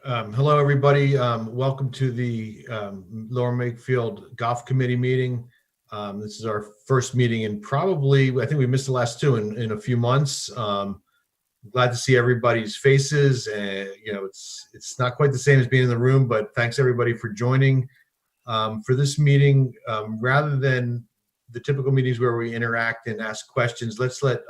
Hello, everybody. Welcome to the Lower Makefield Golf Committee meeting. This is our first meeting in probably, I think we missed the last two in a few months. Glad to see everybody's faces. And it's not quite the same as being in the room, but thanks everybody for joining. For this meeting, rather than the typical meetings where we interact and ask questions, let's let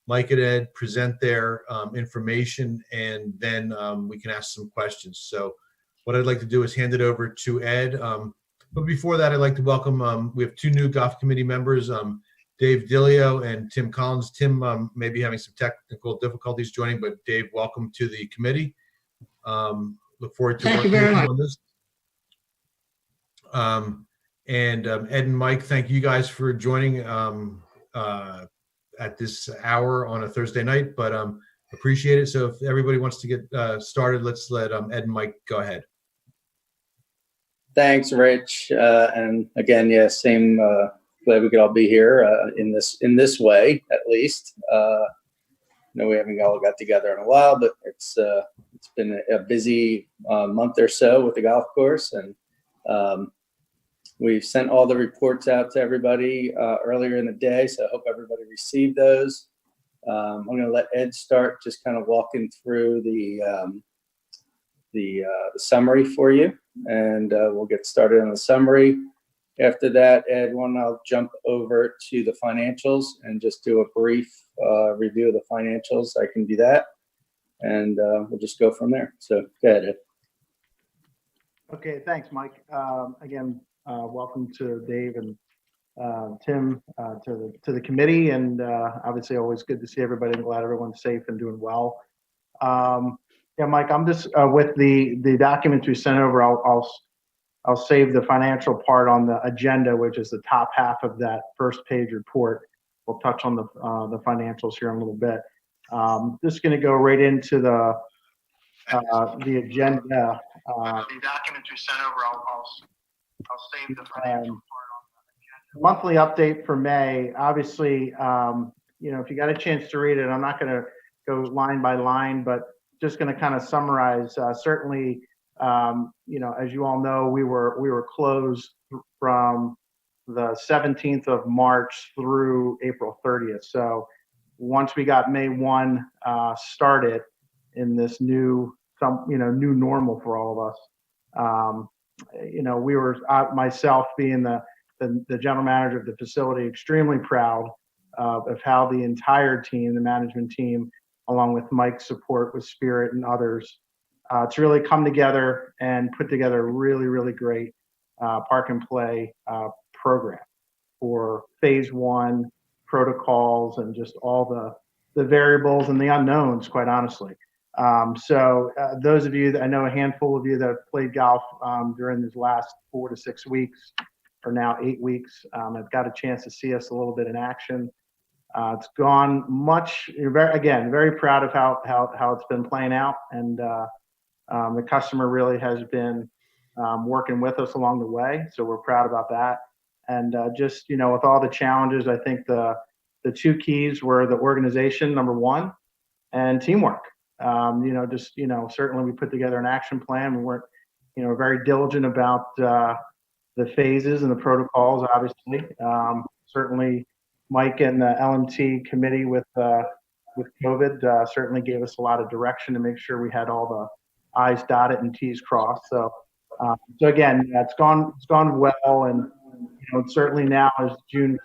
Mike and Ed present their information, and then we can ask some questions. So what I'd like to do is hand it over to Ed. But before that, I'd like to welcome, we have two new golf committee members, Dave Dillio and Tim Collins. Tim may be having some technical difficulties joining, but Dave, welcome to the committee. Look forward to working with you on this. Ed and Mike, thank you guys for joining at this hour on a Thursday night, but appreciate it. So if everybody wants to get started, let's let Ed and Mike go ahead. Thanks, Rich. And again, yeah, same. Glad we could all be here in this way, at least. We haven't all got together in a while, but it's been a busy month or so with the golf course, and we've sent all the reports out to everybody earlier in the day, so I hope everybody received those. I'm going to let Ed start just kind of walking through the summary for you, and we'll get started on the summary. After that, Ed, I'll jump over to the financials and just do a brief review of the financials. I can do that, and we'll just go from there. So go ahead, Ed. Okay, thanks, Mike. Again, welcome to Dave and Tim to the committee, and obviously always good to see everybody. I'm glad everyone's safe and doing well. Yeah, Mike, I'm just with the documents we sent over. I'll save the financial part on the agenda, which is the top half of that first page report. We'll touch on the financials here in a little bit. Just going to go right into the agenda. The documents we sent over, I'll save the financial part on the agenda. Monthly update for May. Obviously, if you got a chance to read it, I'm not going to go line by line, but just going to kind of summarize. Certainly, as you all know, we were closed from the 17th of March through April 30th. So once we got May 1 started in this new normal for all of us, we were, myself being the general manager of the facility, extremely proud of how the entire team, the management team, along with Mike's support with Spirit and others, to really come together and put together a really, really great park and play program for phase one protocols and just all the variables and the unknowns, quite honestly. So those of you that I know, a handful of you that have played golf during these last 4 to 6 weeks, or now 8 weeks, have got a chance to see us a little bit in action. It's gone much, very proud of how it's been playing out, and the customer really has been working with us along the way, so we're proud about that. And with all the challenges, I think the two keys were the organization, number one, and teamwork. Certainly we put together an action plan. We weren't, very diligent about the phases and the protocols, obviously. Certainly Mike and the LMT committee with COVID certainly gave us a lot of direction to make sure we had all the I's dotted and T's crossed. So again, it's gone well, and certainly now as June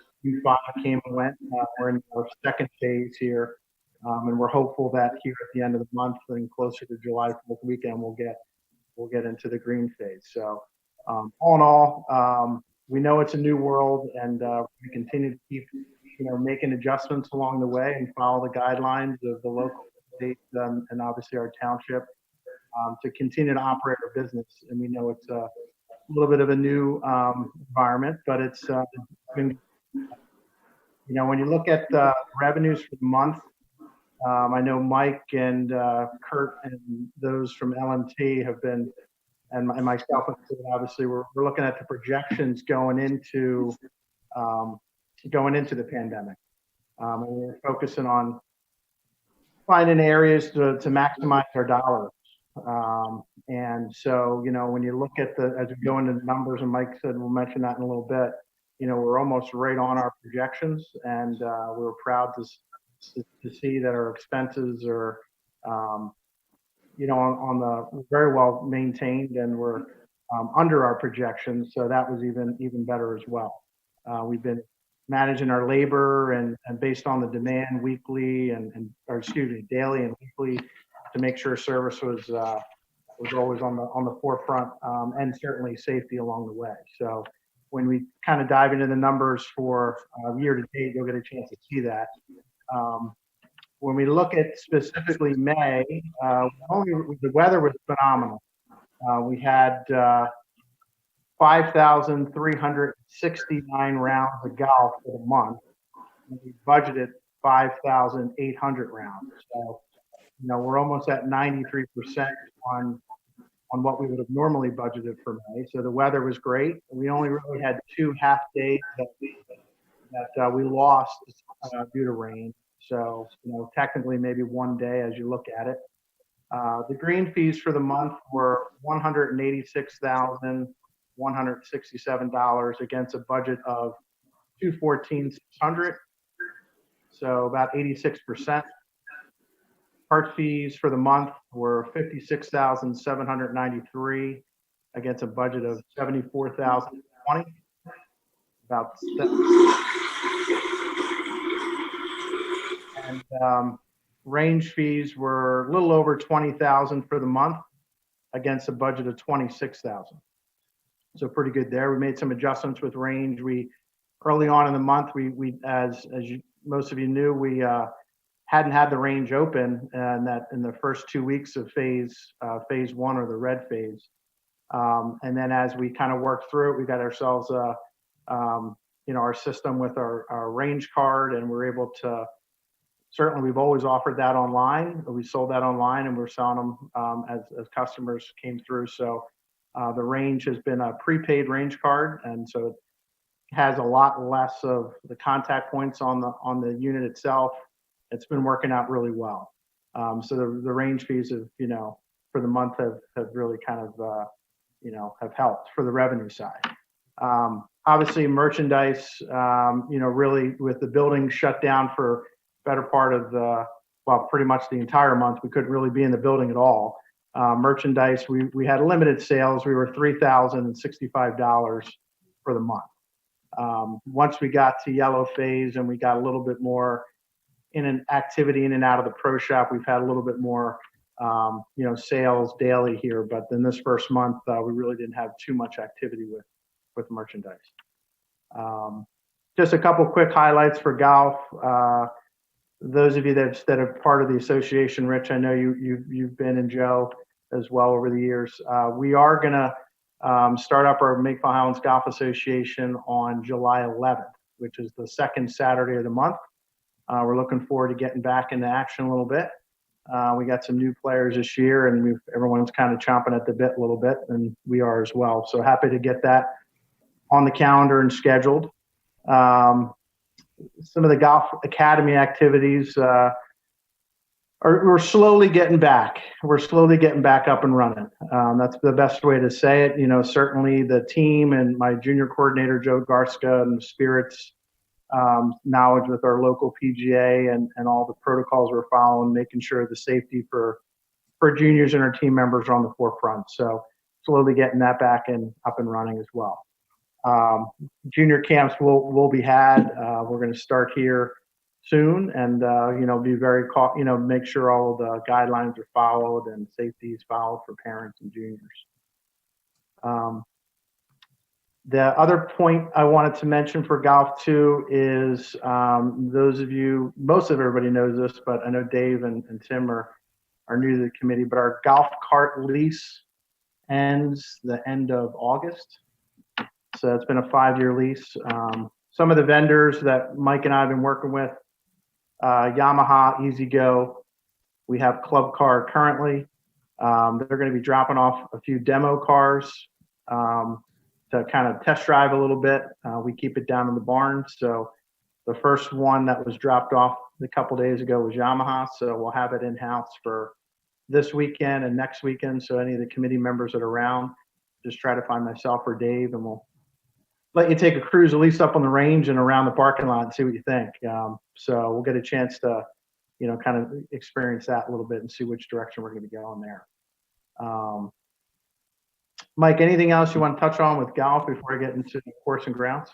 5 came and went, we're in our second phase here, and we're hopeful that here at the end of the month and closer to July 4th weekend, we'll get into the green phase. So all in all, we know it's a new world, and we continue to keep making adjustments along the way and follow the guidelines of the local state and obviously our township to continue to operate our business. And we know it's a little bit of a new environment, but it's been, when you look at the revenues for the month, I know Mike and Kurt and those from LMT have been, and myself, obviously, we're looking at the projections going into the pandemic. And we're focusing on finding areas to maximize our dollars. And so, when you look at as we go into the numbers, and Mike said we'll mention that in a little bit, we're almost right on our projections, and we were proud to see that our expenses are, on the very well maintained, and we're under our projections. So that was even better as well. We've been managing our labor and based on the demand weekly or excuse me, daily and weekly to make sure service was always on the forefront, and certainly safety along the way. So when we kind of dive into the numbers for year to date, you'll get a chance to see that. When we look at specifically May, the weather was phenomenal. We had 5,369 rounds of golf for the month. And we budgeted 5,800 rounds. So, we're almost at 93% on what we would have normally budgeted for May. So the weather was great. We only really had 2 half days that we lost due to rain. So, technically maybe 1 day as you look at it. The green fees for the month were $186,167 against a budget of $214,600. So about 86%. Cart fees for the month were $56,793 against a budget of $74,020. About 7. And range fees were a little over $20,000 for the month against a budget of $26,000. So pretty good there. We made some adjustments with range. Early on in the month, as most of you knew, we hadn't had the range open, and that in the first 2 weeks of phase 1 or the red phase. And then as we kind of worked through it, we got ourselves our system with our range card, and we're able to. Certainly, we've always offered that online. We sold that online, and we're selling them as customers came through. So the range has been a prepaid range card, and so it has a lot less of the contact points on the unit itself. It's been working out really well. So the range fees have, for the month have really kind of, have helped for the revenue side. Obviously, merchandise, really with the building shut down for better part of pretty much the entire month. We couldn't really be in the building at all. Merchandise, we had limited sales. We were $3,065 for the month. Once we got to yellow phase and we got a little bit more in an activity in and out of the pro shop, we've had a little bit more, sales daily here. But in this first month, we really didn't have too much activity with merchandise. Just a couple quick highlights for golf. Those of you that are part of the association, Rich, I know you've been, and Joe as well over the years. We are going to start up our Makefield Highlands Golf Association on July 11th, which is the second Saturday of the month. We're looking forward to getting back into action a little bit. We got some new players this year, and everyone's kind of chomping at the bit a little bit, and we are as well. So happy to get that on the calendar and scheduled. Some of the golf academy activities we're slowly getting back. We're slowly getting back up and running. That's the best way to say it. Certainly the team and my junior coordinator, Joe Garska, and the Spirits knowledge with our local PGA and all the protocols we're following, making sure the safety for juniors and our team members are on the forefront. So slowly getting that back and up and running as well. Junior camps will be had. We're going to start here soon, and be very make sure all of the guidelines are followed and safety is followed for parents and juniors. The other point I wanted to mention for golf too is those of you, most of everybody knows this, but I know Dave and Tim are new to the committee, but our golf cart lease ends the end of August. So it's been a 5-year lease. Some of the vendors that Mike and I have been working with, Yamaha, EasyGo, we have Club Car currently. They're going to be dropping off a few demo cars to kind of test drive a little bit. We keep it down in the barn. So the first one that was dropped off a couple days ago was Yamaha. So we'll have it in-house for this weekend and next weekend. So any of the committee members that are around, just try to find myself or Dave, and we'll let you take a cruise at least up on the range and around the parking lot and see what you think. So we'll get a chance to, kind of experience that a little bit and see which direction we're going to be going there. Mike, anything else you want to touch on with golf before I get into the course and grounds?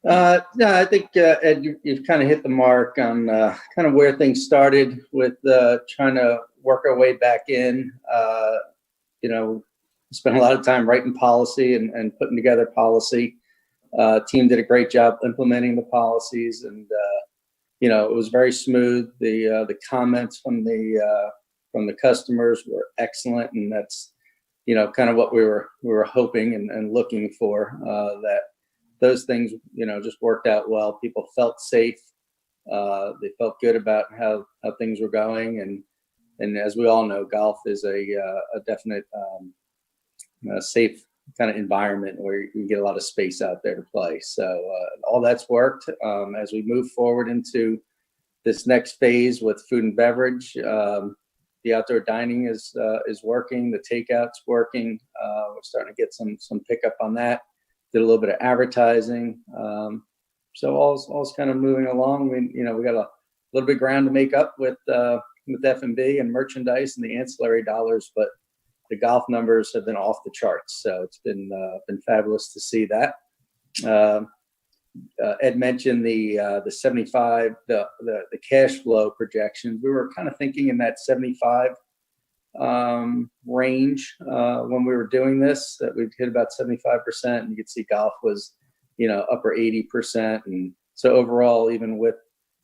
No, I think, Ed, you've kind of hit the mark on kind of where things started with trying to work our way back in. Spent a lot of time writing policy and putting together policy. Team did a great job implementing the policies, and it was very smooth. The comments from the customers were excellent, and that's kind of what we were hoping and looking for. That those things just worked out well. People felt safe. They felt good about how things were going, and as we all know, golf is a definite safe kind of environment where you can get a lot of space out there to play. So all that's worked. As we move forward into this next phase with food and beverage, the outdoor dining is working. The takeout's working. We're starting to get some pickup on that. Did a little bit of advertising. So all's kind of moving along. We got a little bit of ground to make up with F&B and merchandise and the ancillary dollars, but the golf numbers have been off the charts. So it's been fabulous to see that. Ed mentioned the 75, the cash flow projections. We were kind of thinking in that 75 range when we were doing this, that we'd hit about 75%, and you could see golf was upper 80%. And so overall, even with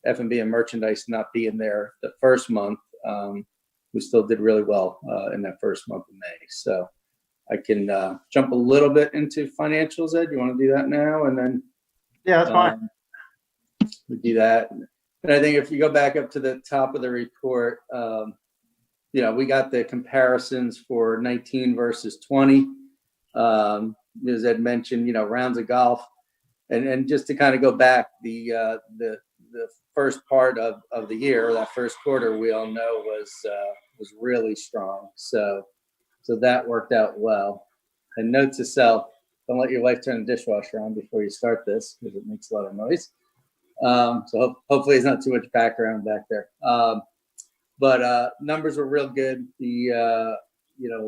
F&B and merchandise not being there the first month, we still did really well in that first month of May. So I can jump a little bit into financials, Ed. You want to do that now? And then Yeah, that's fine. We do that. And I think if you go back up to the top of the report, we got the comparisons for 19 versus 20. As Ed mentioned, rounds of golf. And just to kind of go back, the first part of the year, that first quarter, we all know was really strong. So that worked out well. And note to self, don't let your wife turn the dishwasher on before you start this, because it makes a lot of noise. So hopefully it's not too much background back there. But numbers were real good.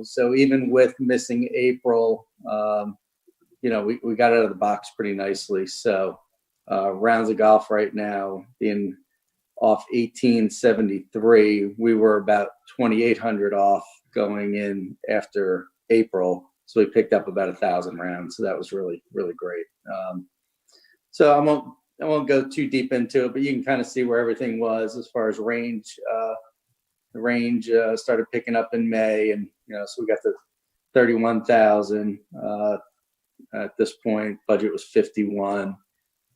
So even with missing April, we got out of the box pretty nicely. So rounds of golf right now being off 1873, we were about 2,800 off going in after April. So we picked up about 1,000 rounds. So that was really, really great. So I won't go too deep into it, but you can kind of see where everything was as far as range. The range started picking up in May, and so we got to 31,000 at this point. Budget was 51,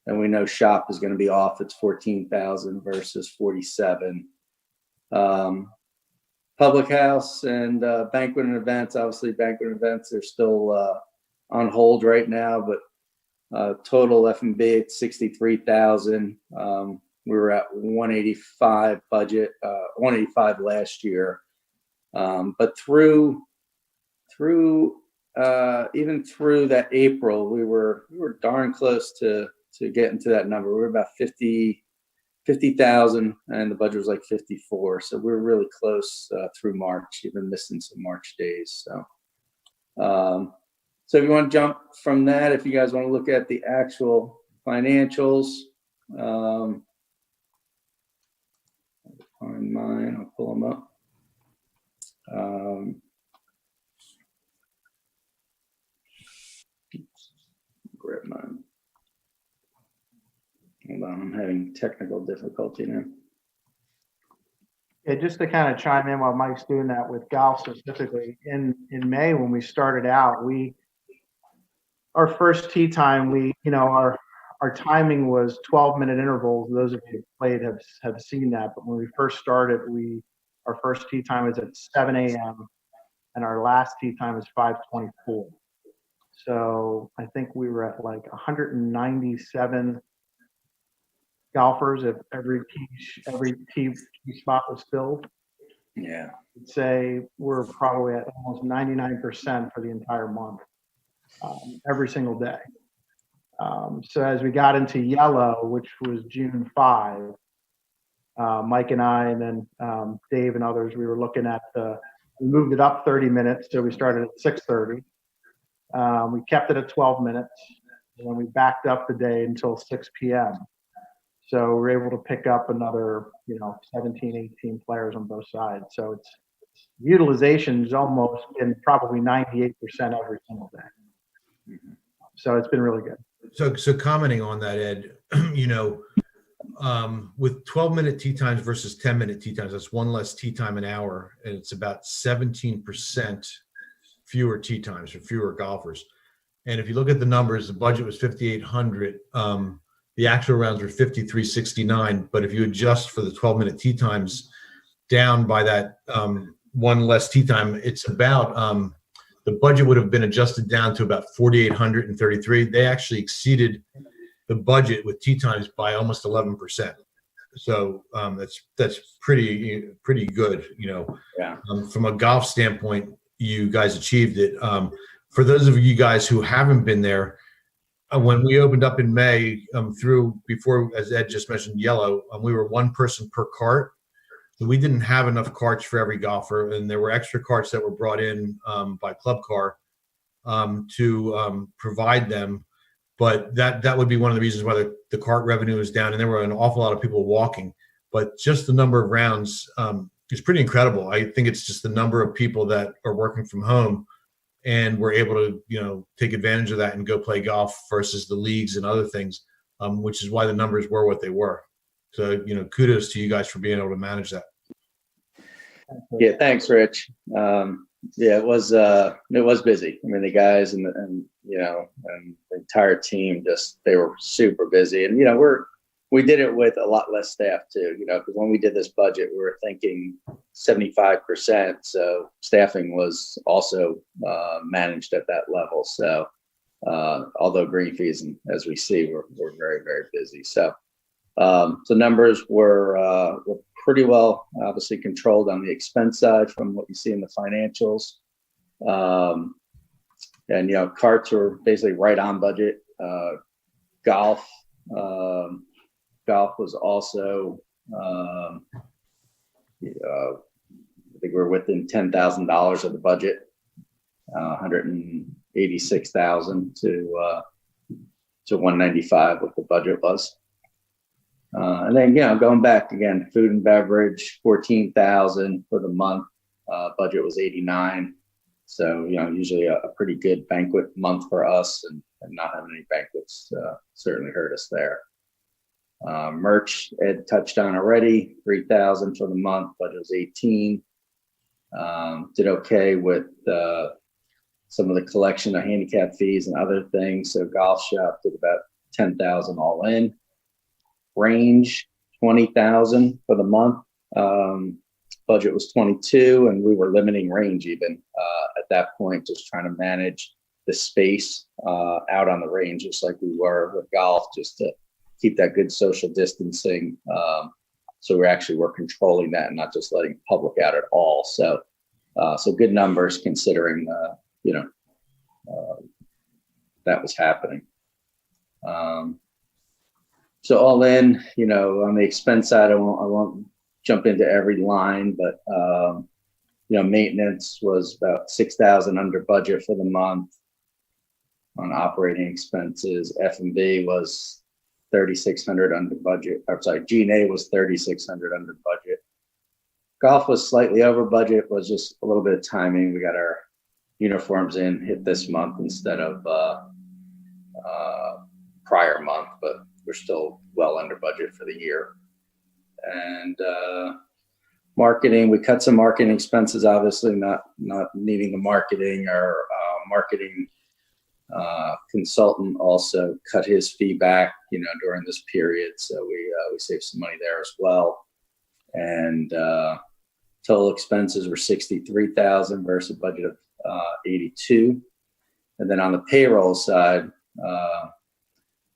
and we know shop is going to be off. It's 14,000 versus 47. Public house and banquet and events. Obviously, banquet and events are still on hold right now, but total F&B at 63,000. We were at 185 budget, 185 last year. But through even through that April, we were darn close to getting to that number. We were about 50,000, and the budget was like 54. So we were really close through March, even missing some March days. So if you want to jump from that, if you guys want to look at the actual financials, find mine, I'll pull them up. Grab mine. Hold on, I'm having technical difficulty now. Yeah, just to kind of chime in while Mike's doing that with golf specifically, in May when we started out, our first tee time, our timing was 12-minute intervals. Those of you who played have seen that. But when we first started, our first tee time was at 7 a.m. and our last tee time is 5:24. So I think we were at like 197 golfers if every tee spot was filled. Yeah. I'd say we're probably at almost 99% for the entire month, every single day. So as we got into yellow, which was June 5, Mike and I, and then Dave and others, we were looking at we moved it up 30 minutes. So we started at 6:30. We kept it at 12 minutes, and then we backed up the day until 6 p.m. So we're able to pick up another, 17, 18 players on both sides. So it's utilization is almost been probably 98% every single day. So it's been really good. So commenting on that, Ed, with 12-minute tee times versus 10-minute tee times, that's one less tee time an hour, and it's about 17% fewer tee times for fewer golfers. And if you look at the numbers, the budget was 5,800. The actual rounds were 5,369. But if you adjust for the 12-minute tee times down by that one less tee time, it's about the budget would have been adjusted down to about 4,833. They actually exceeded the budget with tee times by almost 11%. So that's pretty good. Yeah. From a golf standpoint, you guys achieved it. For those of you guys who haven't been there, when we opened up in May, through before, as Ed just mentioned, yellow, we were one person per cart. So we didn't have enough carts for every golfer, and there were extra carts that were brought in by Club Car to provide them. But that would be one of the reasons why the cart revenue is down, and there were an awful lot of people walking. But just the number of rounds is pretty incredible. I think it's just the number of people that are working from home and we're able to, take advantage of that and go play golf versus the leagues and other things, which is why the numbers were what they were. So, kudos to you guys for being able to manage that. Yeah, thanks, Rich. Yeah, it was busy. I mean, the guys and the entire team they were super busy, and we did it with a lot less staff too. Because when we did this budget, we were thinking 75%. So staffing was also managed at that level. So although green fees, and as we see, we're very, very busy. So numbers were pretty well, obviously, controlled on the expense side from what you see in the financials. And carts were basically right on budget. Golf was also, I think we're within $10,000 of the budget, 186,000 to 195, what the budget was. And then, going back again, food and beverage, 14,000 for the month. Budget was 89. So, usually a pretty good banquet month for us, and not having any banquets certainly hurt us there. Merch, Ed touched on already, 3,000 for the month, but it was 18. Did okay with some of the collection of handicap fees and other things. So golf shop did about 10,000 all in. Range, 20,000 for the month. Budget was 22, and we were limiting range even at that point, just trying to manage the space out on the range, just like we were with golf, just to keep that good social distancing. So we actually were controlling that and not just letting public out at all. So good numbers considering, that was happening. So all in, on the expense side, I won't jump into every line, but maintenance was about 6,000 under budget for the month. On operating expenses, F&B was 3,600 under budget. I'm sorry, G&A was 3,600 under budget. Golf was slightly over budget, was just a little bit of timing. We got our uniforms hit this month instead of prior month, but we're still well under budget for the year. And marketing, we cut some marketing expenses, obviously not needing the marketing. Our marketing consultant also cut his fee back, during this period. So we saved some money there as well. And total expenses were 63,000 versus a budget of 82. And then on the payroll side, I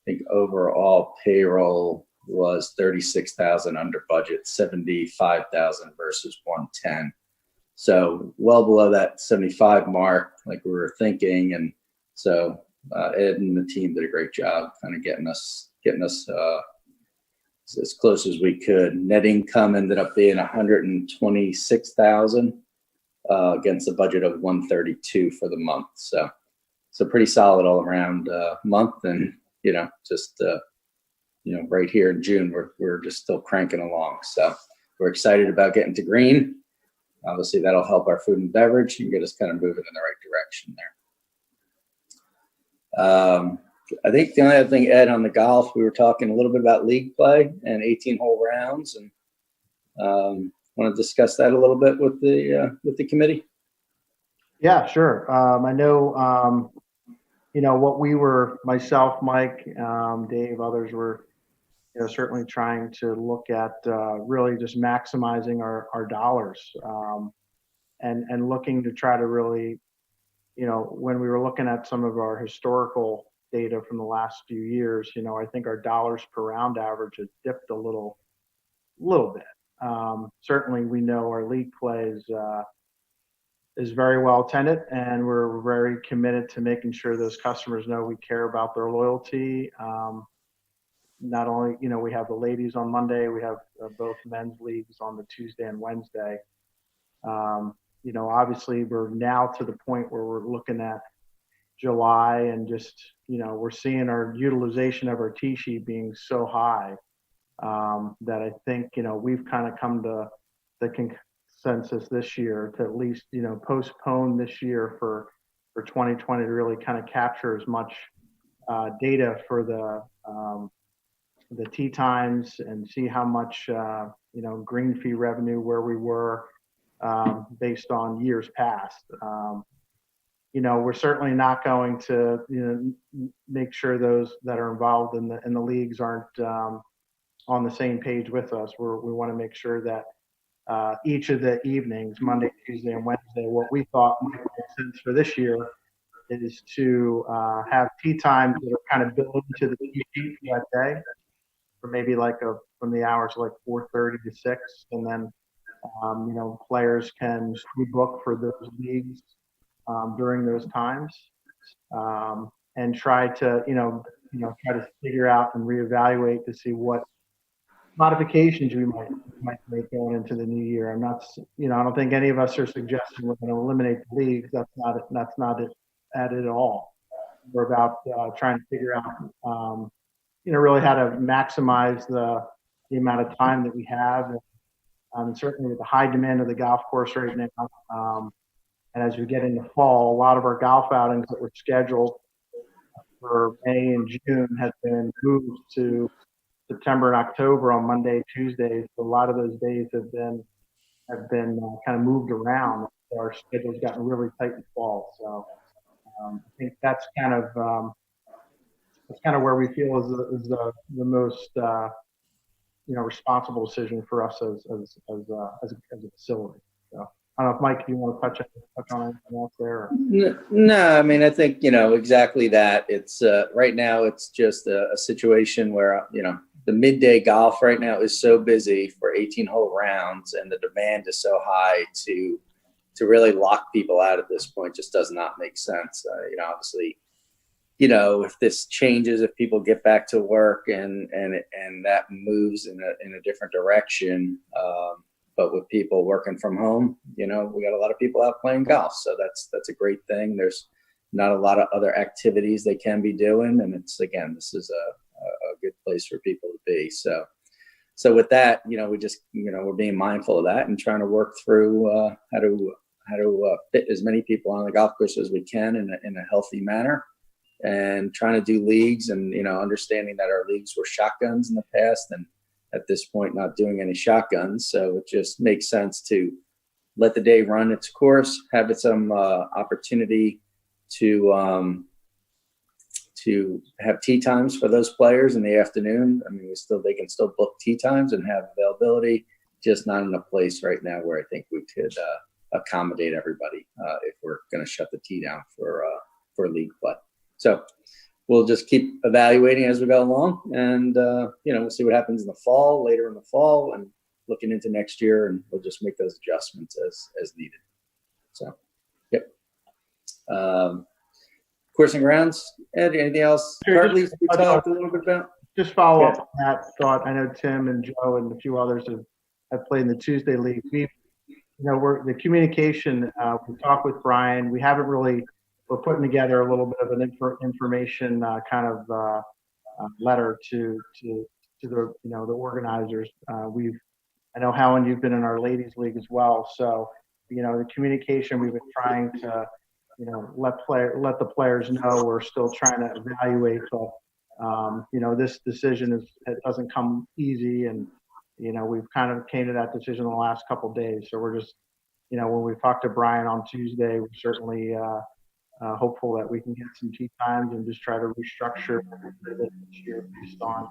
think overall payroll was 36,000 under budget, 75,000 versus 110. So well below that 75 mark, like we were thinking. And so Ed and the team did a great job kind of getting us as close as we could. Net income ended up being 126,000 against a budget of 132 for the month. So pretty solid all around month. And just right here in June, we're just still cranking along. So we're excited about getting to green. Obviously, that'll help our food and beverage and get us kind of moving in the right direction there. I think the only other thing, Ed, on the golf, we were talking a little bit about league play and 18-hole rounds, and want to discuss that a little bit with the committee. Yeah, sure. I know, what we were, myself, Mike, Dave, others were, certainly trying to look at really just maximizing our dollars, and looking to try to really, when we were looking at some of our historical data from the last few years, I think our dollars per round average has dipped a little bit. Certainly, we know our league play is very well attended, and we're very committed to making sure those customers know we care about their loyalty. Not only, we have the ladies on Monday, we have both men's leagues on the Tuesday and Wednesday. Obviously we're now to the point where we're looking at July and just, we're seeing our utilization of our tee sheet being so high that I think, we've kind of come to the consensus this year to at least, postpone this year for 2020 to really kind of capture as much data for the tee times and see how much, green fee revenue where we were based on years past. We're certainly not going to, make sure those that are involved in the leagues aren't on the same page with us. We want to make sure that each of the evenings, Monday, Tuesday, and Wednesday, what we thought might make sense for this year is to have tee times that are kind of built into the tee sheet for that day, for maybe from the hours like 4:30 to 6, and then players can rebook for those leagues during those times, and try to figure out and reevaluate to see what modifications we might make going into the new year. I'm not, I don't think any of us are suggesting we're going to eliminate the leagues. That's not it at all. We're about trying to figure out really how to maximize the amount of time that we have, and certainly with the high demand of the golf course right now. And as we get into fall, a lot of our golf outings that were scheduled for May and June have been moved to September and October on Monday, Tuesdays. So a lot of those days have been kind of moved around. Our schedule's gotten really tight in fall. So I think that's kind of where we feel is the most responsible decision for us as a facility. So I don't know if Mike, do you want to touch on anything else there? No, I mean, I think exactly that. It's right now it's just a situation where the midday golf right now is so busy for 18-hole rounds, and the demand is so high to really lock people out at this point just does not make sense. Obviously, if this changes, if people get back to work and that moves in a different direction, but with people working from home, we got a lot of people out playing golf, so that's a great thing. There's not a lot of other activities they can be doing, and this is a good place for people to be. So with that, we just we're being mindful of that and trying to work through how to fit as many people on the golf course as we can in a healthy manner, and trying to do leagues, and understanding that our leagues were shotguns in the past, and at this point not doing any shotguns. So it just makes sense to let the day run its course, have it some opportunity to have tee times for those players in the afternoon. I mean, they can still book tee times and have availability, just not in a place right now where I think we could accommodate everybody if we're going to shut the tee down for league play. So we'll just keep evaluating as we go along, and we'll see what happens in the fall, later in the fall, and looking into next year, and we'll just make those adjustments as needed. So, yep. Course and grounds. Ed, anything else? Sure, Cartleys we talked a little bit about. Just follow up on that thought. I know Tim and Joe and a few others have played in the Tuesday League. We're the communication. We talked with Brian. We haven't really. We're putting together a little bit of an information kind of letter to the the organizers. I know Helen, you've been in our ladies league as well. So the communication we've been trying to let the players know we're still trying to evaluate. But this decision it doesn't come easy, and we've kind of came to that decision in the last couple of days. So we're just when we talked to Brian on Tuesday, we're certainly hopeful that we can get some tee times and just try to restructure this year based on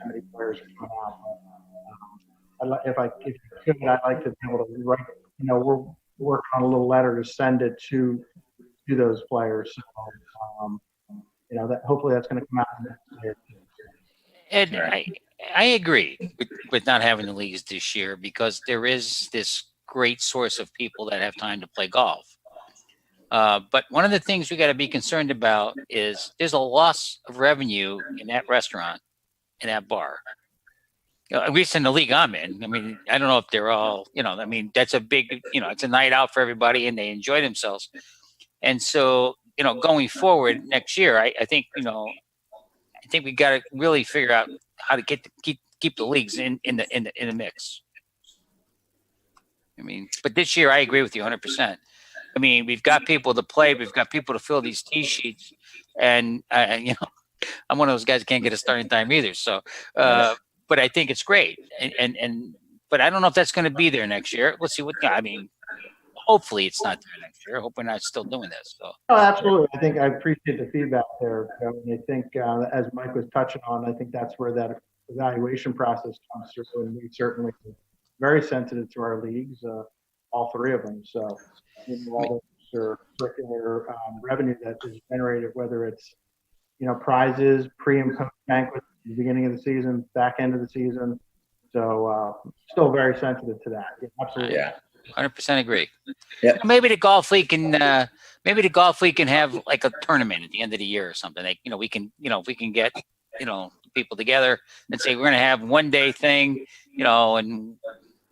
how many players are coming out. If you could, I'd like to be able to write. We're working on a little letter to send it to those players. So, that hopefully that's going to come out next year. Ed, Right. I agree with not having the leagues this year, because there is this great source of people that have time to play golf. But one of the things we got to be concerned about is there's a loss of revenue in that restaurant, in that bar. At least in the league I'm in. I mean, I don't know if they're all, that's a big, it's a night out for everybody and they enjoy themselves. And so, going forward next year, I think, I think we got to really figure out how to keep the leagues in the mix. I mean, but this year I agree with you 100%. I mean, we've got people to play, we've got people to fill these tee sheets, and I'm one of those guys who can't get a starting time either. So, but I think it's great, and but I don't know if that's going to be there next year. Let's see hopefully it's not there next year. I hope we're not still doing this. So. Oh, absolutely. I think I appreciate the feedback there. And I think as Mike was touching on, I think that's where that evaluation process comes through, and we certainly are very sensitive to our leagues, all three of them. So, all the circular revenue that is generated, whether it's prizes, pre and post banquets, the beginning of the season, back end of the season. So, still very sensitive to that. Yeah, absolutely. Yeah. 100% agree. Yeah. Maybe the golf league can have like a tournament at the end of the year or something. Like, we can, if we can get, people together and say we're going to have one day thing, and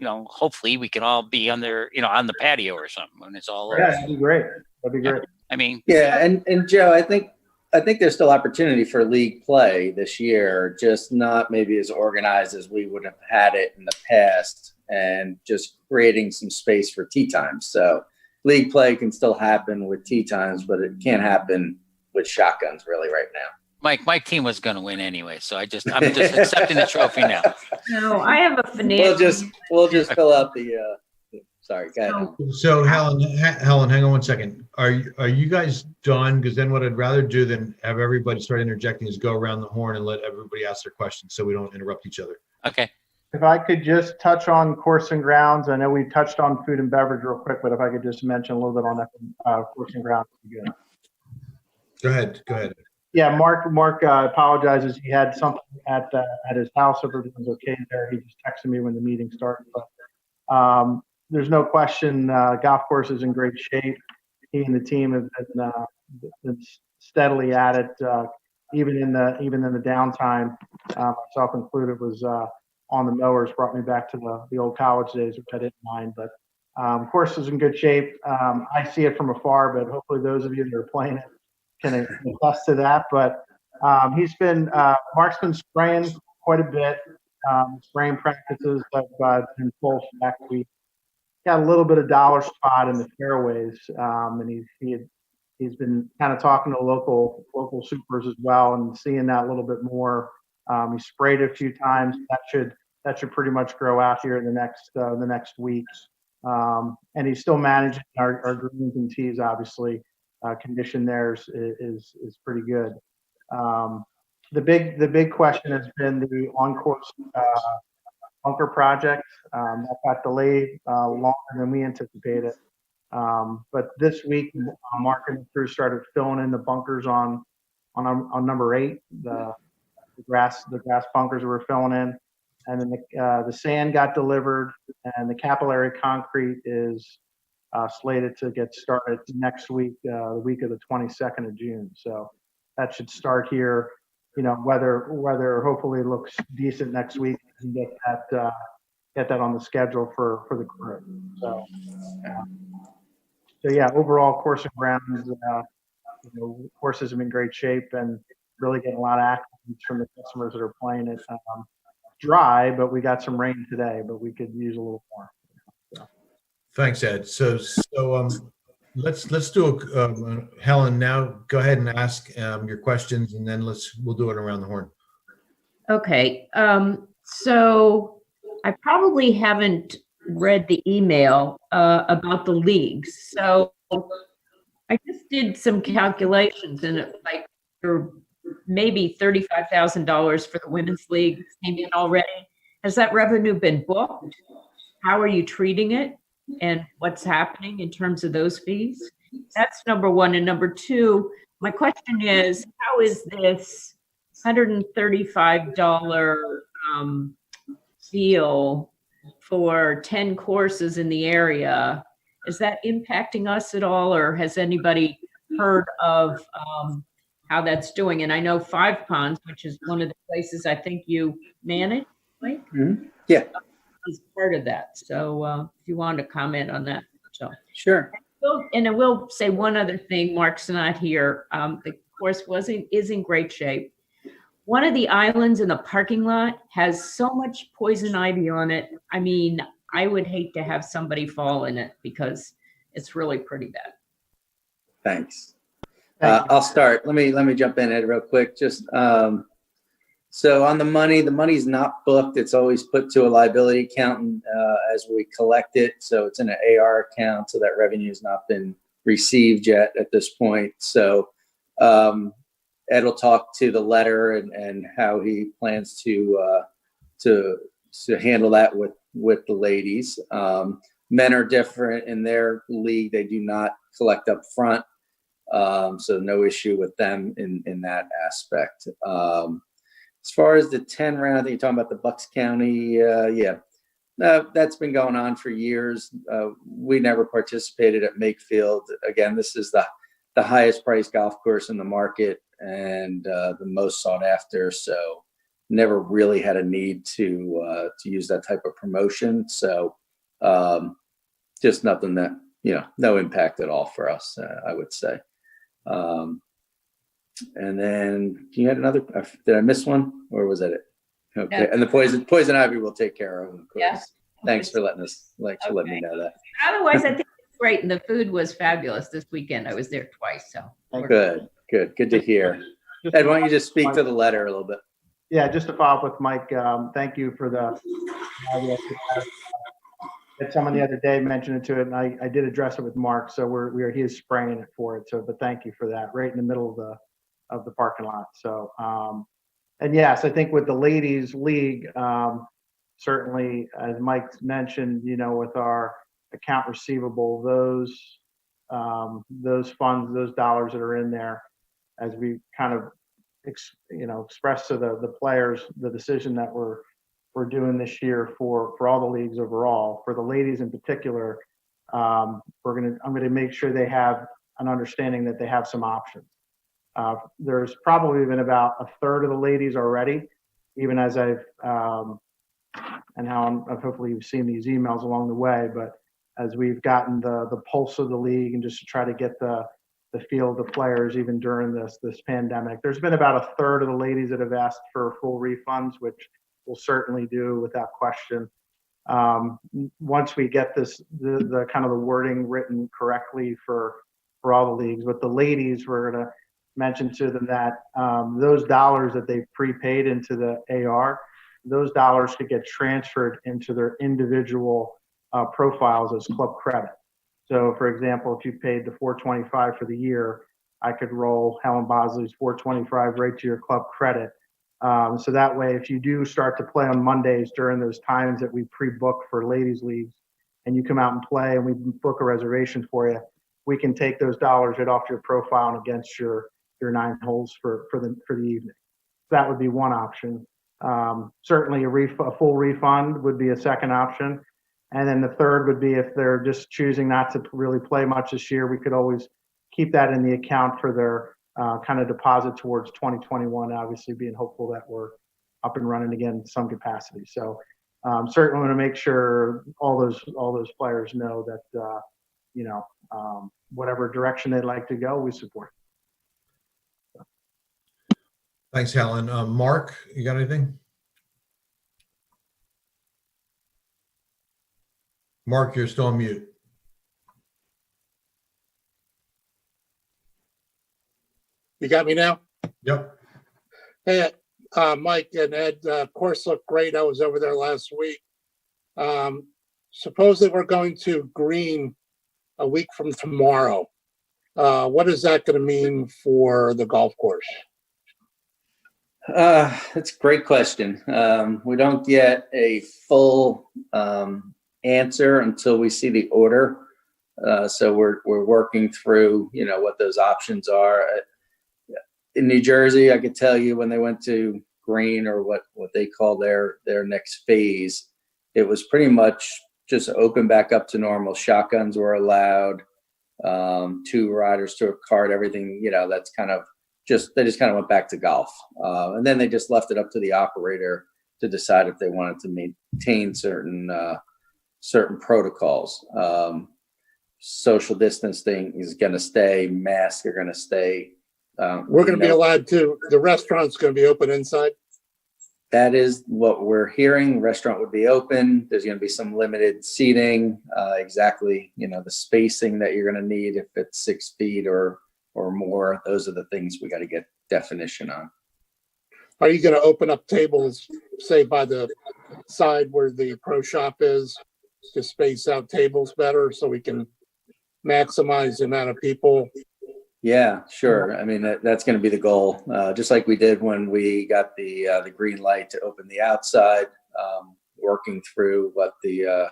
hopefully we can all be on the patio or something when it's all over. Yeah, that'd be great. That'd be great. I mean, Yeah, and Joe, I think there's still opportunity for league play this year, just not maybe as organized as we would have had it in the past, and just creating some space for tee times. So league play can still happen with tee times, but it can't happen with shotguns really right now. Mike, my team was going to win anyway, so I'm just accepting the trophy now. No, I have a financial. We'll just fill out the. Sorry, go ahead. So Helen, hang on one second. Are you guys done? Because then what I'd rather do than have everybody start interjecting is go around the horn and let everybody ask their questions so we don't interrupt each other. Okay. If I could just touch on course and grounds. I know we touched on food and beverage real quick, but if I could just mention a little bit on that course and grounds. Good. Go ahead. Yeah, Mark apologizes. He had something at his house. Everything's okay there. He just texted me when the meeting started. But there's no question, golf course is in great shape. He and the team have been steadily at it, even in the downtime. Myself included, was on the mowers. Brought me back to the old college days, which I didn't mind. But course is in good shape. I see it from afar, but hopefully those of you that are playing it can attest to that. But Mark's been spraying quite a bit. Spraying practices have been full effect. We got a little bit of dollar spot in the fairways, and he's been kind of talking to local supers as well and seeing that a little bit more. He sprayed a few times. That should pretty much grow out here in the next week. And he's still managing our greens and tees. Obviously, condition there is pretty good. The big question has been the on-course bunker project. That got delayed longer than we anticipated. But this week, Mark and the crew started filling in the bunkers on on number 8, the grass bunkers we're filling in, and then the sand got delivered, and the capillary concrete is slated to get started next week, the week of the 22nd of June. So that should start here. You know, weather hopefully looks decent next week, and get that on the schedule for the crew. So yeah, overall course and grounds, courses are in great shape and really getting a lot of accolades from the customers that are playing it. Dry, but we got some rain today, but we could use a little more. So. Thanks, Ed. So let's do Helen, now go ahead and ask your questions, and then we'll do it around the horn. Okay. So I probably haven't read the email about the leagues. So I just did some calculations, and like maybe $35,000 for the women's league came in already. Has that revenue been booked? How are you treating it? And what's happening in terms of those fees? That's number one. And number two, my question is, how is this $135 deal for 10 courses in the area? Is that impacting us at all, or has anybody heard of how that's doing? And I know Five Ponds, which is one of the places I think you manage, right? Mm-hmm. Yeah. Is part of that. So if you want to comment on that. So Sure. And I will say one other thing. Mark's not here. The course is in great shape. One of the islands in the parking lot has so much poison ivy on it. I mean, I would hate to have somebody fall in it because it's really pretty bad. Thanks. I'll start. Let me jump in, Ed, real quick. Just so on the money's not booked. It's always put to a liability account as we collect it. So it's in an AR account, so that revenue has not been received yet at this point. So Ed will talk to the letter and how he plans to handle that with the ladies. Men are different in their league. They do not collect up front. So no issue with them in that aspect. As far as the 10 round, I think you're talking about the Bucks County. Yeah, that's been going on for years. We never participated at Makefield. Again, this is the highest priced golf course in the market and the most sought after. So never really had a need to use that type of promotion. So just nothing that, no impact at all for us, I would say. And then you had another, did I miss one or was that it? Okay. No. And the poison ivy we'll take care of course. Yeah. Thanks for letting me know that. Otherwise, I think it's great. And the food was fabulous this weekend. I was there twice. So Good to hear. Ed, why don't you just speak to the letter a little bit? Yeah, just to follow up with Mike, thank you for someone the other day mentioned it to it, and I did address it with Mark, so he is spraying it for it. So, but thank you for that, right in the middle of the parking lot. So, and yes, I think with the ladies league, certainly as Mike mentioned, with our account receivable, those funds, those dollars that are in there, as we kind of express to the players the decision that we're doing this year for all the leagues overall. For the ladies in particular, I'm gonna make sure they have an understanding that they have some options. There's probably been about a third of the ladies already, even as I've hopefully you've seen these emails along the way, but as we've gotten the pulse of the league and just to try to get the feel of the players even during this pandemic, there's been about a third of the ladies that have asked for full refunds, which we'll certainly do without question. Once we get the kind of the wording written correctly for all the leagues, but the ladies, we're going to mention to them that those dollars that they've prepaid into the AR, those dollars could get transferred into their individual profiles as club credit. So for example, if you paid the $425 for the year, I could roll Helen Bosley's $425 right to your club credit. So that way, if you do start to play on Mondays during those times that we pre-book for ladies leagues and you come out and play and we book a reservation for you, we can take those dollars right off your profile and against your your 9 holes for the evening. That would be one option. Certainly a full refund would be a second option. And then the third would be if they're just choosing not to really play much this year, we could always keep that in the account for their kind of deposit towards 2021, obviously being hopeful that we're up and running again in some capacity. So certainly want to make sure all those players know that, whatever direction they'd like to go, we support. Thanks, Helen. Mark, you got anything? Mark, you're still on mute. You got me now? Yep. Hey, Mike and Ed, course looked great. I was over there last week. Supposedly we're going to green a week from tomorrow. What is that going to mean for the golf course? That's a great question. We don't get a full answer until we see the order. So we're working through, what those options are. In New Jersey, I could tell you when they went to green, or what they call their next phase, it was pretty much just open back up to normal. Shotguns were allowed, 2 riders to a cart, everything, that's kind of they just kind of went back to golf. And then they just left it up to the operator to decide if they wanted to maintain certain protocols. Social distancing is going to stay, masks are going to stay. We're going to be allowed to, the restaurant's going to be open inside? That is what we're hearing. Restaurant would be open. There's going to be some limited seating, exactly, the spacing that you're going to need, if it's 6 feet or more. Those are the things we got to get definition on. Are you going to open up tables, say by the side where the pro shop is, to space out tables better so we can maximize the amount of people? Yeah, sure. I mean, that's going to be the goal. Just like we did when we got the green light to open the outside, working through what the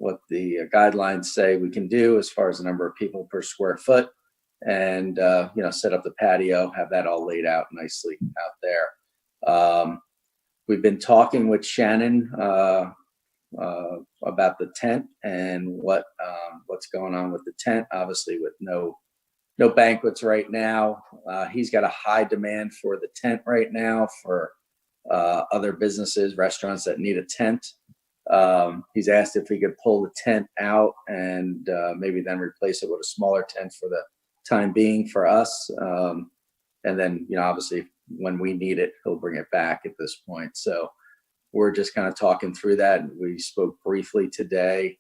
guidelines say we can do as far as the number of people per square foot, and set up the patio, have that all laid out nicely out there. We've been talking with Shannon about the tent and what's going on with the tent. Obviously, with no banquets right now. He's got a high demand for the tent right now for other businesses, restaurants that need a tent. He's asked if we could pull the tent out and maybe then replace it with a smaller tent for the time being for us. And then, obviously when we need it, he'll bring it back at this point. So we're just kind of talking through that. We spoke briefly today.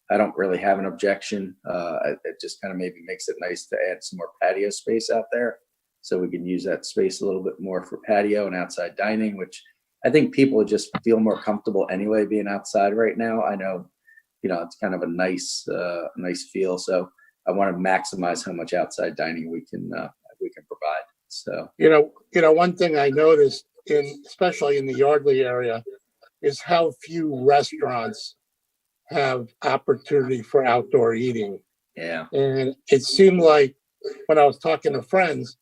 I don't really have an objection. It just kind of maybe makes it nice to add some more patio space out there, so we can use that space a little bit more for patio and outside dining, which I think people just feel more comfortable anyway being outside right now. I know, it's kind of a nice feel. So I want to maximize how much outside dining we can provide. So one thing I noticed especially in the Yardley area is how few restaurants have opportunity for outdoor eating. Yeah. And it seemed like when I was talking to friends,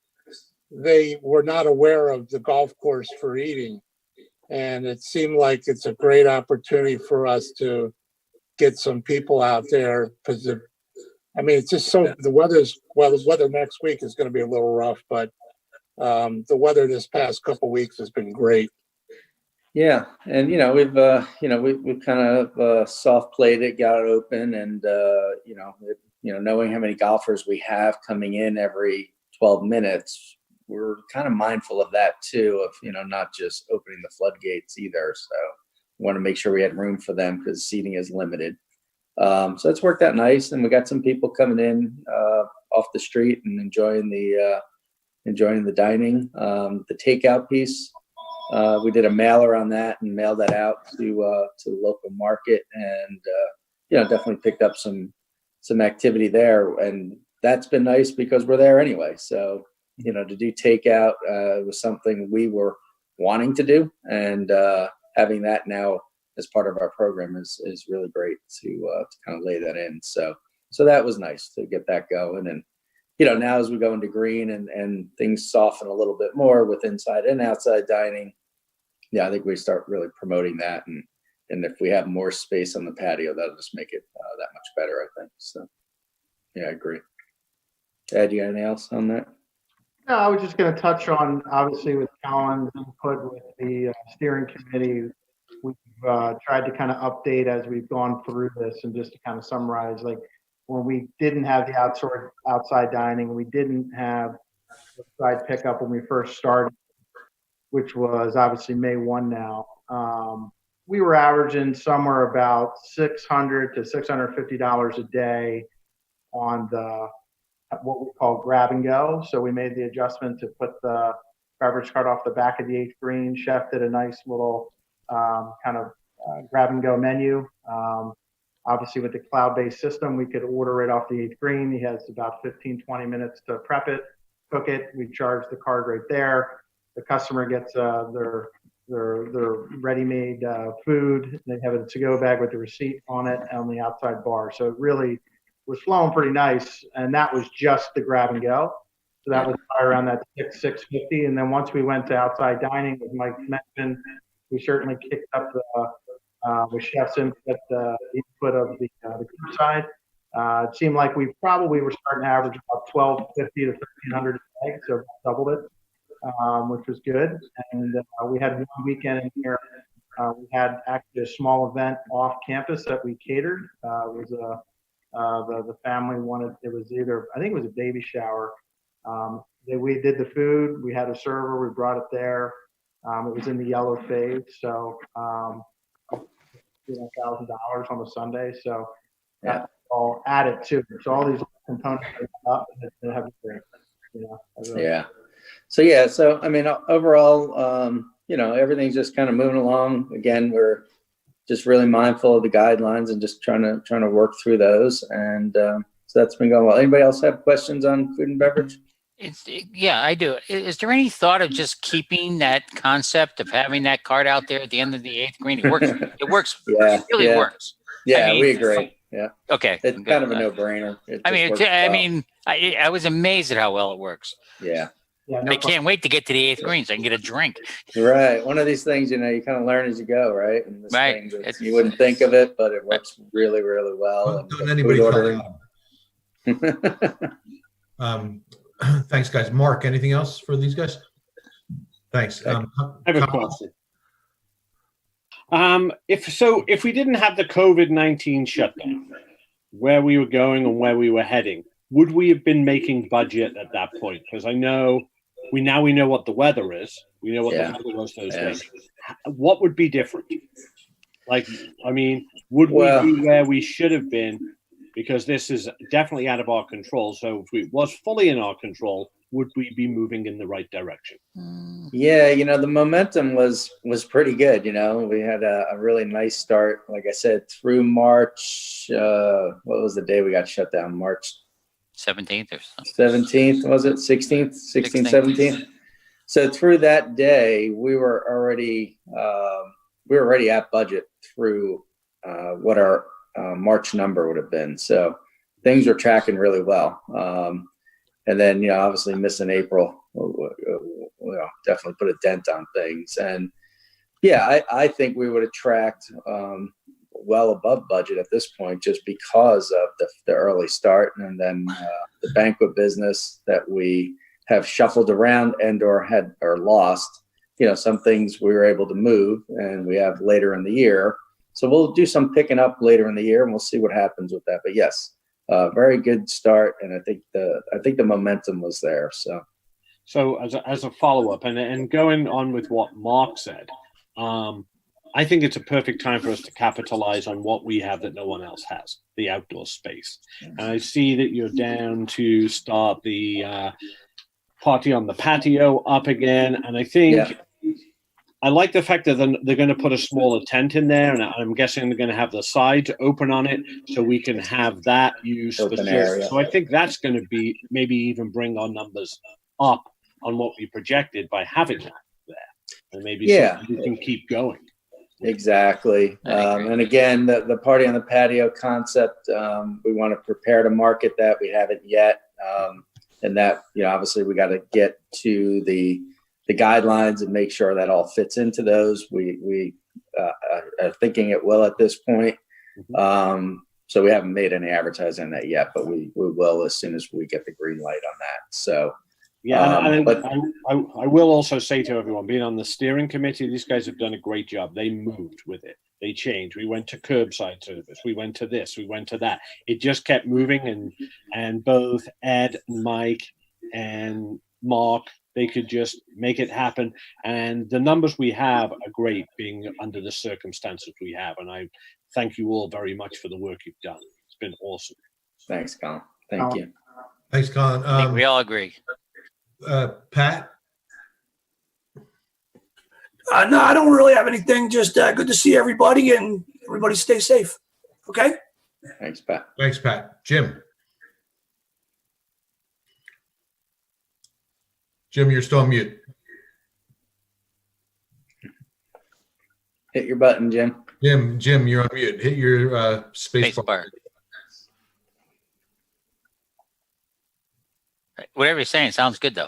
they were not aware of the golf course for eating. And it seemed like it's a great opportunity for us to get some people out there, because it's just the weather next week is going to be a little rough, but the weather this past couple weeks has been great. Yeah, and we've kind of soft played it, got it open, and knowing how many golfers we have coming in every 12 minutes, we're kind of mindful of that too, of not just opening the floodgates either. So we want to make sure we had room for them, because seating is limited. So it's worked out nice, and we got some people coming in off the street and enjoying the dining. The takeout piece. We did a mailer on that and mailed that out to the local market, and definitely picked up some activity there, and that's been nice because we're there anyway. So to do takeout was something we were wanting to do, and having that now as part of our program is really great to kind of lay that in. So that was nice to get that going, and now as we go into green and things soften a little bit more with inside and outside dining, I think we start really promoting that. And if we have more space on the patio, that'll just make it that much better, I think. So, yeah, I agree. Ed, you got anything else on that? No, I was just going to touch on, obviously, with Colin's input with the steering committee, we've tried to kind of update as we've gone through this, and just to kind of summarize, like when we didn't have the outside dining, we didn't have outside pickup when we first started, which was obviously May 1 now. We were averaging somewhere about $600 to $650 a day on the what we call grab and go. So we made the adjustment to put the beverage cart off the back of the 8th green. Chef did a nice little kind of grab and go menu. Obviously with the cloud-based system, we could order it off the 8th green. He has about 15-20 minutes to prep it, cook it. We charge the card right there. The customer gets their ready-made food. They have a to-go bag with the receipt on it on the outside bar. So it really was flowing pretty nice, and that was just the grab and go. So that was right around that $650. And then once we went to outside dining, as Mike mentioned, we certainly kicked up with chef's input, the input of the crew side. It seemed like we probably were starting to average about $1,250 to $1,300 a day, so doubled it, which was good. And we had one weekend in here. We had actually a small event off campus that we catered. It was the family wanted, it was either, I think it was a baby shower. We did the food, we had a server, we brought it there. It was in the yellow phase, so $1,000 on a Sunday. So that's all added to it. So all these components are up and it's have a great, Yeah. So I mean, overall, everything's just kind of moving along. Again, we're just really mindful of the guidelines and just trying to work through those. And so that's been going well. Anybody else have questions on food and beverage? Yeah, I do. Is there any thought of just keeping that concept of having that card out there at the end of the 8th green? It works. It works. Yeah, It really works. Yeah, I mean, we agree. Yeah. Okay. It's kind of a no-brainer. I was amazed at how well it works. Yeah. I can't wait to get to the 8th green so I can get a drink. Right. One of these things, you kind of learn as you go, right? And this Right. thing, you wouldn't think of it, but it works really, really well. Don't anybody call it. Thanks, guys. Mark, anything else for these guys? Thanks. I have a question. If we didn't have the COVID-19 shutdown, where we were going and where we were heading, would we have been making budget at that point? Because I know we know what the weather is. We know what the weather was those days. What would be different? Like, I mean, would we be where we should have been? Because this is definitely out of our control. So if it was fully in our control, would we be moving in the right direction? Yeah, the momentum was pretty good. We had a really nice start. Like I said, through March. What was the day we got shut down? March 17th or something. 17th, was it? 16th, 17th. So through that day, we were already at budget through what our March number would have been. So things were tracking really well. And then, obviously missing April, definitely put a dent on things. And I think we would have tracked well above budget at this point, just because of the early start. And then the banquet business that we have shuffled around or lost, some things we were able to move and we have later in the year. So we'll do some picking up later in the year and we'll see what happens with that. But yes, very good start. And I think the momentum was there. So as a follow-up and going on with what Mark said, I think it's a perfect time for us to capitalize on what we have that no one else has, the outdoor space. And I see that you're down to start the party on the patio up again. And I think I like the fact that they're going to put a smaller tent in there, and I'm guessing they're going to have the sides open on it so we can have that used for service. So I think that's going to be maybe even bring our numbers up on what we projected by having that there, and maybe we can keep going. Exactly. And again, the party on the patio concept, we want to prepare to market that. We haven't yet. And that, obviously we got to get to the guidelines and make sure that all fits into those. We are thinking it will at this point. So we haven't made any advertising on that yet, but we will as soon as we get the green light on that. So yeah, but I will also say to everyone, being on the steering committee, these guys have done a great job. They moved with it. They changed. We went to curbside service. We went to this. We went to that. It just kept moving, and both Ed, Mike, and Mark, they could just make it happen. And the numbers we have are great, being under the circumstances we have. And I thank you all very much for the work you've done. It's been awesome. thanks, Colin. Thank you. Thanks, Colin. I think we all agree. Pat? No, I don't really have anything. Just good to see everybody, and everybody stay safe. Okay. Thanks, Pat. Thanks, Pat. Jim? Jim, you're still on mute. Hit your button, Jim. Jim, you're on mute. Hit your space bar. Whatever you're saying sounds good, though.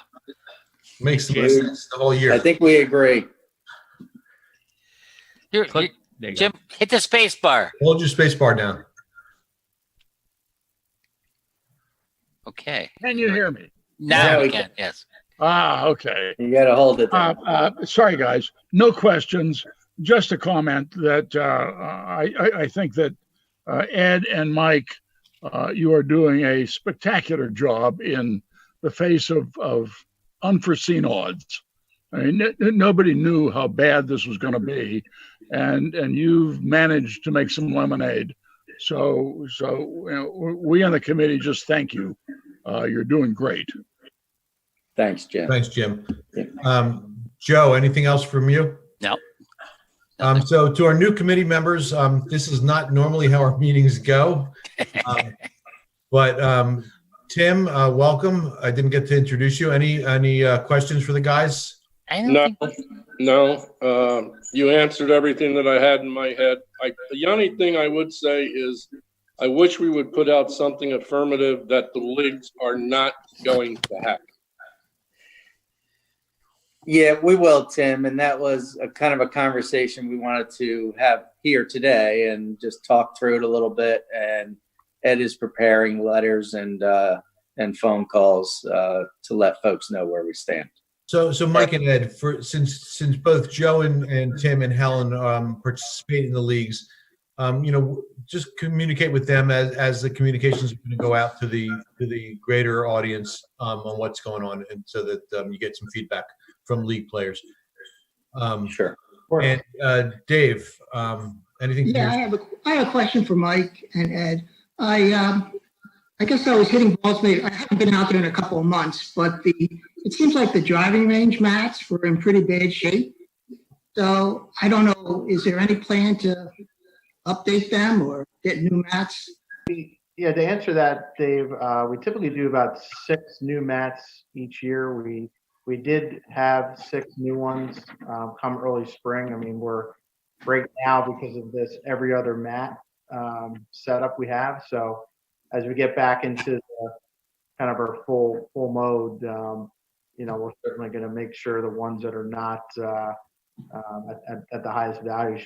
Makes the most sense the whole year. I think we agree. Jim, hit the space bar. Hold your space bar down. Okay. Can you hear me? Now we can. Yes. Okay. You got to hold it there. Sorry, guys. No questions. Just a comment that I think that Ed and Mike, you are doing a spectacular job in the face of unforeseen odds. I mean, nobody knew how bad this was going to be, and you've managed to make some lemonade. So we on the committee just thank you. You're doing great. Thanks, Jim. Thanks, Jim. Joe, anything else from you? No. So to our new committee members, this is not normally how our meetings go. But Tim, welcome. I didn't get to introduce you. Any questions for the guys? No. You answered everything that I had in my head. The only thing I would say is I wish we would put out something affirmative that the leagues are not going to hack. Yeah, we will, Tim. And that was a kind of a conversation we wanted to have here today and just talk through it a little bit. And Ed is preparing letters and phone calls to let folks know where we stand. So Mike and Ed, since both Joe and Tim and Helen participate in the leagues, just communicate with them as the communications are going to go out to the greater audience on what's going on, and so that you get some feedback from league players. Sure. And Dave, anything? Yeah, I have a question for Mike and Ed. I guess I was hitting balls. I haven't been out there in a couple of months, but it seems like the driving range mats were in pretty bad shape. So I don't know, is there any plan to update them or get new mats? Yeah, to answer that, Dave, we typically do about 6 new mats each year. We did have 6 new ones come early spring. I mean, we're right now, because of this every other mat setup we have. So as we get back into kind of our full mode, we're certainly going to make sure the ones that are not at the highest value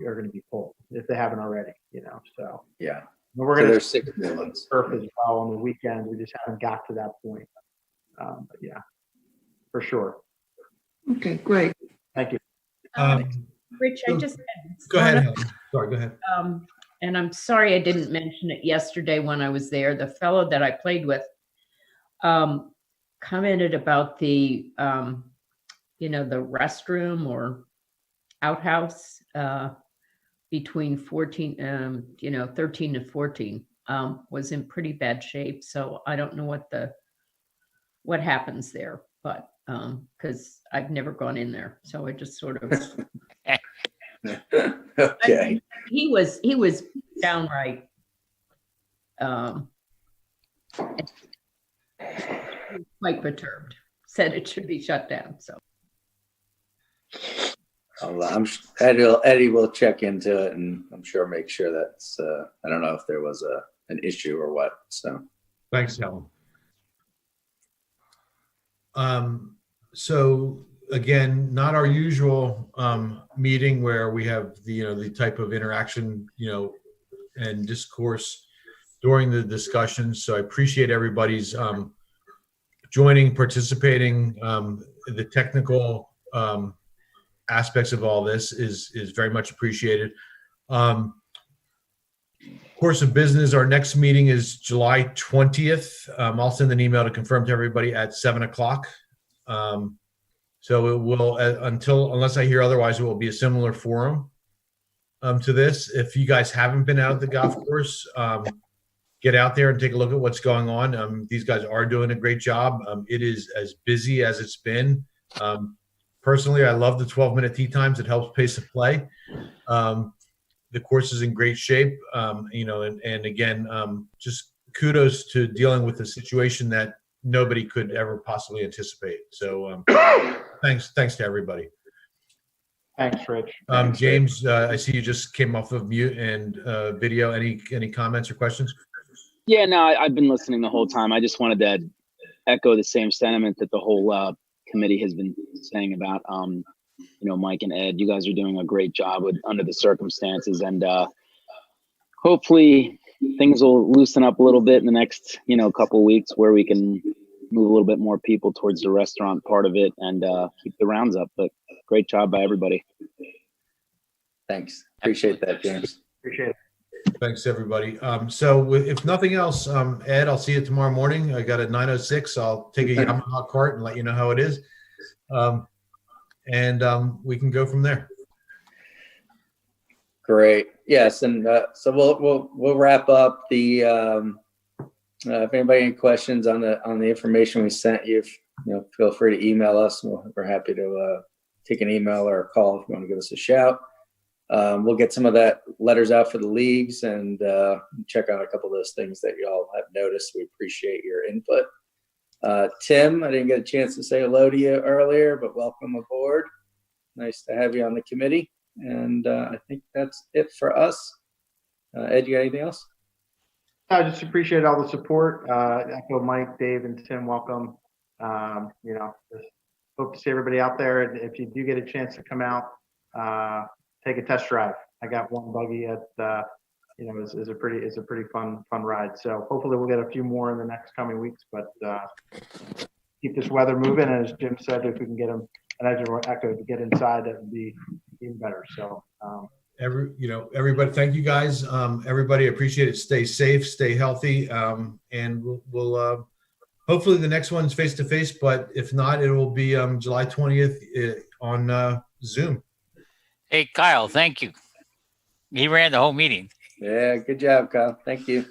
are going to be pulled if they haven't already. So yeah, we're going to there's 6 new ones. surf as well on the weekend. We just haven't got to that point. But yeah, for sure. Okay, great. Thank you. Rich, I just Go ahead, Helen. Sorry, go ahead. And I'm sorry I didn't mention it yesterday when I was there. The fellow that I played with commented about the restroom or outhouse between 13 and 14 was in pretty bad shape. So I don't know what happens there, but because I've never gone in there, so I just sort of. Okay. He was downright quite perturbed. Said it should be shut down. So Eddie will check into it, and I'm sure make sure that's. I don't know if there was an issue or what. So Thanks, Helen. So again, not our usual meeting where we have the type of interaction, and discourse during the discussion. So I appreciate everybody's joining, participating. The technical aspects of all this is very much appreciated. Course of business, our next meeting is July 20th. I'll send an email to confirm to everybody at 7:00. So it will, unless I hear otherwise, it will be a similar forum to this. If you guys haven't been out at the golf course, get out there and take a look at what's going on. These guys are doing a great job. It is as busy as it's been. Personally, I love the 12-minute tee times. It helps pace of play. The course is in great shape, and again, just kudos to dealing with a situation that nobody could ever possibly anticipate. So thanks to everybody. Thanks, Rich. James, I see you just came off of mute and video. Any comments or questions? Yeah, no, I've been listening the whole time. I just wanted to echo the same sentiment that the whole committee has been saying about, Mike and Ed. You guys are doing a great job under the circumstances, and hopefully things will loosen up a little bit in the next, couple of weeks, where we can move a little bit more people towards the restaurant part of it and keep the rounds up. But great job by everybody. Thanks. Appreciate that, James. Appreciate it. Thanks, everybody. So if nothing else, Ed, I'll see you tomorrow morning. I got a 9:06. I'll take a Yamaha cart and let you know how it is. And we can go from there. Great. Yes, and so we'll wrap up the. If anybody any questions on the information we sent you, feel free to email us. We're happy to take an email or a call if you want to give us a shout. We'll get some of that letters out for the leagues and check out a couple of those things that you all have noticed. We appreciate your input. Tim, I didn't get a chance to say hello to you earlier, but welcome aboard. Nice to have you on the committee. And I think that's it for us. Ed, you got anything else? I just appreciate all the support. Echo Mike, Dave, and Tim. Welcome. Just hope to see everybody out there. And if you do get a chance to come out, take a test drive. I got one buggy at, is a pretty fun ride. So hopefully we'll get a few more in the next coming weeks. But keep this weather moving. And as Jim said, if we can get them, and as Echo, to get inside, that would be even better. So. Everybody, thank you guys. Everybody, appreciate it. Stay safe, stay healthy, and we'll hopefully the next one's face to face. But if not, it will be July 20th on Zoom. Hey, Kyle, thank you. He ran the whole meeting. Yeah, good job, Kyle. Thank you.